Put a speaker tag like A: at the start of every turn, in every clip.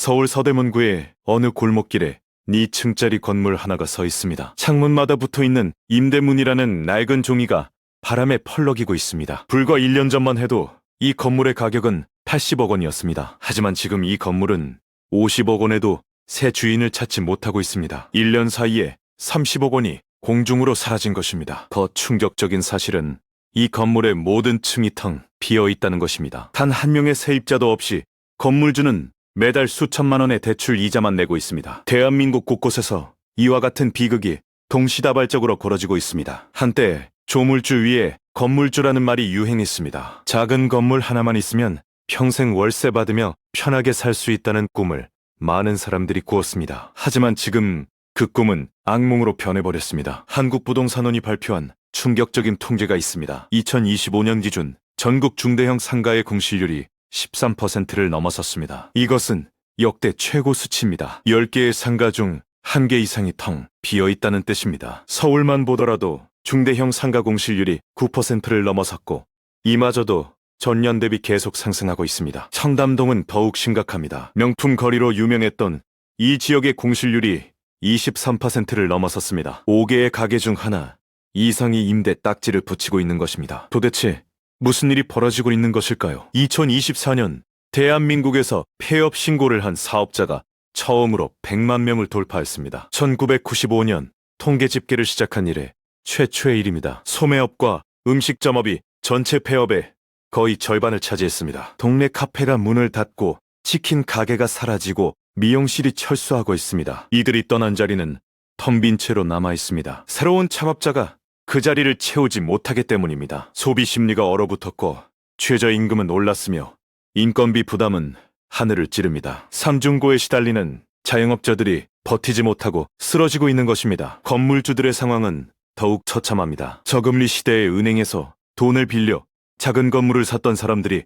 A: 서울 서대문구의 어느 골목길에 2층짜리 건물 하나가 서 있습니다. 창문마다 붙어있는 임대문이라는 낡은 종이가 바람에 펄럭이고 있습니다. 불과 1년 전만 해도 이 건물의 가격은 80억 원이었습니다. 하지만 지금 이 건물은 50억 원에도 새 주인을 찾지 못하고 있습니다. 1년 사이에 30억 원이 공중으로 사라진 것입니다. 더 충격적인 사실은 이 건물의 모든 층이 텅 비어 있다는 것입니다. 단 한 명의 세입자도 없이 건물주는 매달 수천만 원의 대출 이자만 내고 있습니다. 대한민국 곳곳에서 이와 같은 비극이 동시다발적으로 벌어지고 있습니다. 한때 조물주 위에 건물주라는 말이 유행했습니다. 작은 건물 하나만 있으면 평생 월세 받으며 편하게 살 수 있다는 꿈을 많은 사람들이 꾸었습니다. 하지만 지금 그 꿈은 악몽으로 변해버렸습니다. 한국부동산원이 발표한 충격적인 통계가 있습니다. 2025년 기준 전국 중대형 상가의 공실률이 13%를 넘어섰습니다. 이것은 역대 최고 수치입니다. 10개의 상가 중 1개 이상이 텅 비어있다는 뜻입니다. 서울만 보더라도 중대형 상가 공실률이 9%를 넘어섰고 이마저도 전년 대비 계속 상승하고 있습니다. 청담동은 더욱 심각합니다. 명품 거리로 유명했던 이 지역의 공실률이 23%를 넘어섰습니다. 5개의 가게 중 하나 이상이 임대 딱지를 붙이고 있는 것입니다. 도대체 무슨 일이 벌어지고 있는 것일까요? 2024년 대한민국에서 폐업 신고를 한 사업자가 처음으로 100만 명을 돌파했습니다. 1995년 통계 집계를 시작한 이래 최초의 일입니다. 소매업과 음식점업이 전체 폐업의 거의 절반을 차지했습니다. 동네 카페가 문을 닫고 치킨 가게가 사라지고 미용실이 철수하고 있습니다. 이들이 떠난 자리는 텅 빈 채로 남아 있습니다. 새로운 창업자가 그 자리를 채우지 못하기 때문입니다. 소비 심리가 얼어붙었고 최저임금은 올랐으며 인건비 부담은 하늘을 찌릅니다. 삼중고에 시달리는 자영업자들이 버티지 못하고 쓰러지고 있는 것입니다. 건물주들의 상황은 더욱 처참합니다. 저금리 시대의 은행에서 돈을 빌려 작은 건물을 샀던 사람들이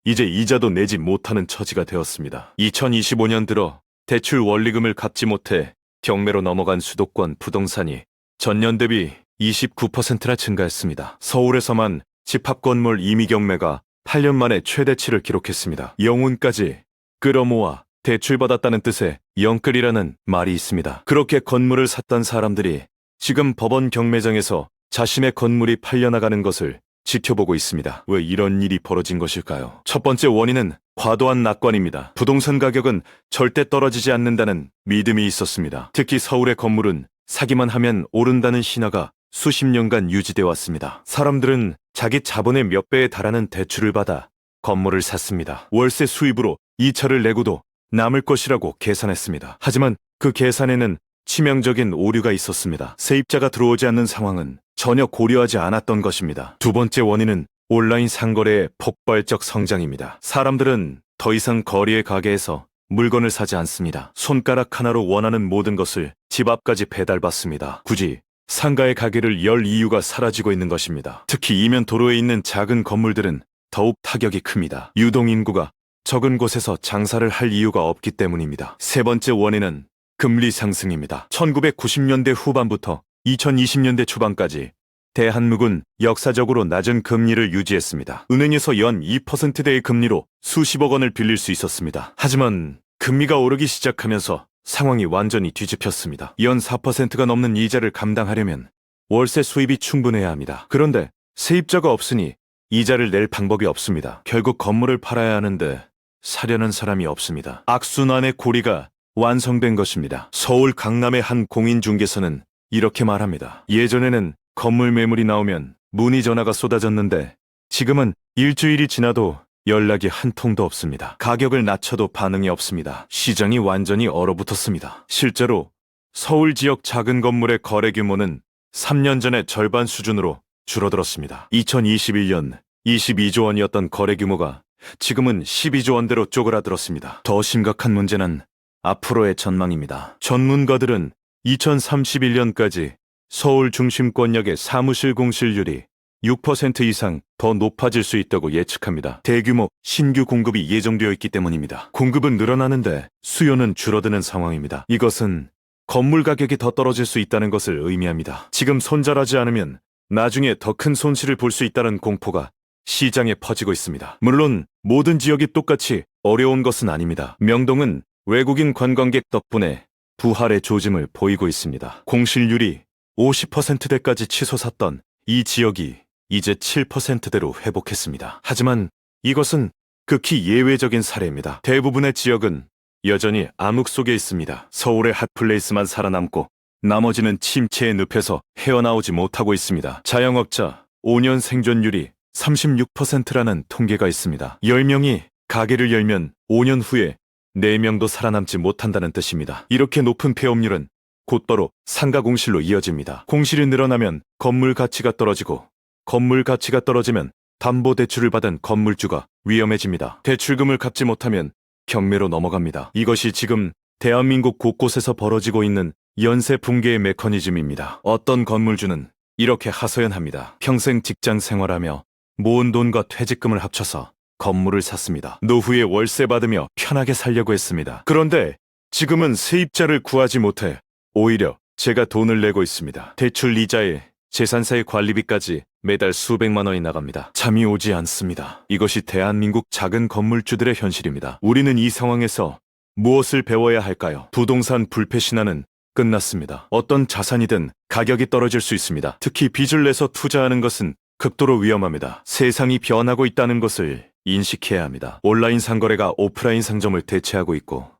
A: 이제 이자도 내지 못하는 처지가 되었습니다. 2025년 들어 대출 원리금을 갚지 못해 경매로 넘어간 수도권 부동산이 전년 대비 29%나 증가했습니다. 서울에서만 집합건물 임의 경매가 8년 만에 최대치를 기록했습니다. 영혼까지 끌어모아 대출받았다는 뜻의 영끌이라는 말이 있습니다. 그렇게 건물을 샀던 사람들이 지금 법원 경매장에서 자신의 건물이 팔려나가는 것을 지켜보고 있습니다. 왜 이런 일이 벌어진 것일까요? 첫 번째 원인은 과도한 낙관입니다. 부동산 가격은 절대 떨어지지 않는다는 믿음이 있었습니다. 특히 서울의 건물은 사기만 하면 오른다는 신화가 수십 년간 유지되어 왔습니다. 사람들은 자기 자본의 몇 배에 달하는 대출을 받아 건물을 샀습니다. 월세 수입으로 이차를 내고도 남을 것이라고 계산했습니다. 하지만 그 계산에는 치명적인 오류가 있었습니다. 세입자가 들어오지 않는 상황은 전혀 고려하지 않았던 것입니다. 두 번째 원인은 온라인 상거래의 폭발적 성장입니다. 사람들은 더 이상 거리의 가게에서 물건을 사지 않습니다. 손가락 하나로 원하는 모든 것을 집 앞까지 배달받습니다. 굳이 상가의 가게를 열 이유가 사라지고 있는 것입니다. 특히 이면 도로에 있는 작은 건물들은 더욱 타격이 큽니다. 유동인구가 적은 곳에서 장사를 할 이유가 없기 때문입니다. 세 번째 원인은 금리 상승입니다. 1990년대 후반부터 2020년대 초반까지 대한민국은 역사적으로 낮은 금리를 유지했습니다. 은행에서 연 2%대의 금리로 수십억 원을 빌릴 수 있었습니다. 하지만 금리가 오르기 시작하면서 상황이 완전히 뒤집혔습니다. 연 4%가 넘는 이자를 감당하려면 월세 수입이 충분해야 합니다. 그런데 세입자가 없으니 이자를 낼 방법이 없습니다. 결국 건물을 팔아야 하는데 사려는 사람이 없습니다. 악순환의 고리가 완성된 것입니다. 서울 강남의 한 공인중개사는 이렇게 말합니다. 예전에는 건물 매물이 나오면 문의 전화가 쏟아졌는데 지금은 일주일이 지나도 연락이 한 통도 없습니다. 가격을 낮춰도 반응이 없습니다. 시장이 완전히 얼어붙었습니다. 실제로 서울 지역 작은 건물의 거래 규모는 3년 전의 절반 수준으로 줄어들었습니다. 2021년 22조 원이었던 거래 규모가 지금은 12조 원대로 쪼그라들었습니다. 더 심각한 문제는 앞으로의 전망입니다. 전문가들은 2031년까지 서울 중심권역의 사무실 공실률이 6% 이상 더 높아질 수 있다고 예측합니다. 대규모 신규 공급이 예정되어 있기 때문입니다. 공급은 늘어나는데 수요는 줄어드는 상황입니다. 이것은 건물 가격이 더 떨어질 수 있다는 것을 의미합니다. 지금 손절하지 않으면 나중에 더 큰 손실을 볼 수 있다는 공포가 시장에 퍼지고 있습니다. 물론 모든 지역이 똑같이 어려운 것은 아닙니다. 명동은 외국인 관광객 덕분에 부활의 조짐을 보이고 있습니다. 공실률이 50%대까지 치솟았던 이 지역이 이제 7%대로 회복했습니다. 하지만 이것은 극히 예외적인 사례입니다. 대부분의 지역은 여전히 암흑 속에 있습니다. 서울의 핫플레이스만 살아남고 나머지는 침체의 늪에서 헤어나오지 못하고 있습니다. 자영업자 5년 생존율이 36%라는 통계가 있습니다. 10명이 가게를 열면 5년 후에 4명도 살아남지 못한다는 뜻입니다. 이렇게 높은 폐업률은 곧바로 상가 공실로 이어집니다. 공실이 늘어나면 건물 가치가 떨어지고 건물 가치가 떨어지면 담보대출을 받은 건물주가 위험해집니다. 대출금을 갚지 못하면 경매로 넘어갑니다. 이것이 지금 대한민국 곳곳에서 벌어지고 있는 연쇄 붕괴의 메커니즘입니다. 어떤 건물주는 이렇게 하소연합니다. 평생 직장 생활하며 모은 돈과 퇴직금을 합쳐서 건물을 샀습니다. 노후에 월세 받으며 편하게 살려고 했습니다. 그런데 지금은 세입자를 구하지 못해 오히려 제가 돈을 내고 있습니다. 대출 이자에 재산세의 관리비까지 매달 수백만 원이 나갑니다. 잠이 오지 않습니다. 이것이 대한민국 작은 건물주들의 현실입니다. 우리는 이 상황에서 무엇을 배워야 할까요? 부동산 불패 신화는 끝났습니다. 어떤 자산이든 가격이 떨어질 수 있습니다. 특히 빚을 내서 투자하는 것은 극도로 위험합니다. 세상이 변하고 있다는 것을 인식해야 합니다. 온라인 상거래가 오프라인 상점을 대체하고 있고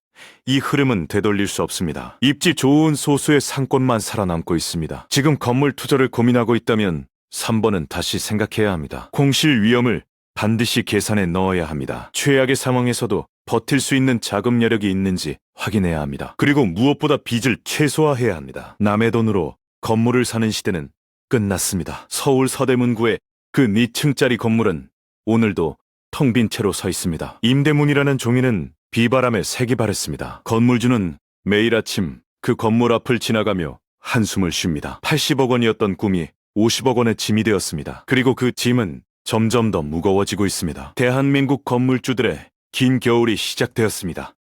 A: 이 흐름은 되돌릴 수 없습니다. 입지 좋은 소수의 상권만 살아남고 있습니다. 지금 건물 투자를 고민하고 있다면 3번은 다시 생각해야 합니다. 공실 위험을 반드시 계산에 넣어야 합니다. 최악의 상황에서도 버틸 수 있는 자금 여력이 있는지 확인해야 합니다. 그리고 무엇보다 빚을 최소화해야 합니다. 남의 돈으로 건물을 사는 시대는 끝났습니다. 서울 서대문구의 그 2층짜리 건물은 오늘도 텅 빈 채로 서 있습니다. 임대문이라는 종이는 비바람에 색이 바랬습니다. 건물주는 매일 아침 그 건물 앞을 지나가며 한숨을 쉽니다. 80억 원이었던 꿈이 50억 원의 짐이 되었습니다. 그리고 그 짐은 점점 더 무거워지고 있습니다. 대한민국 건물주들의 긴 겨울이 시작되었습니다.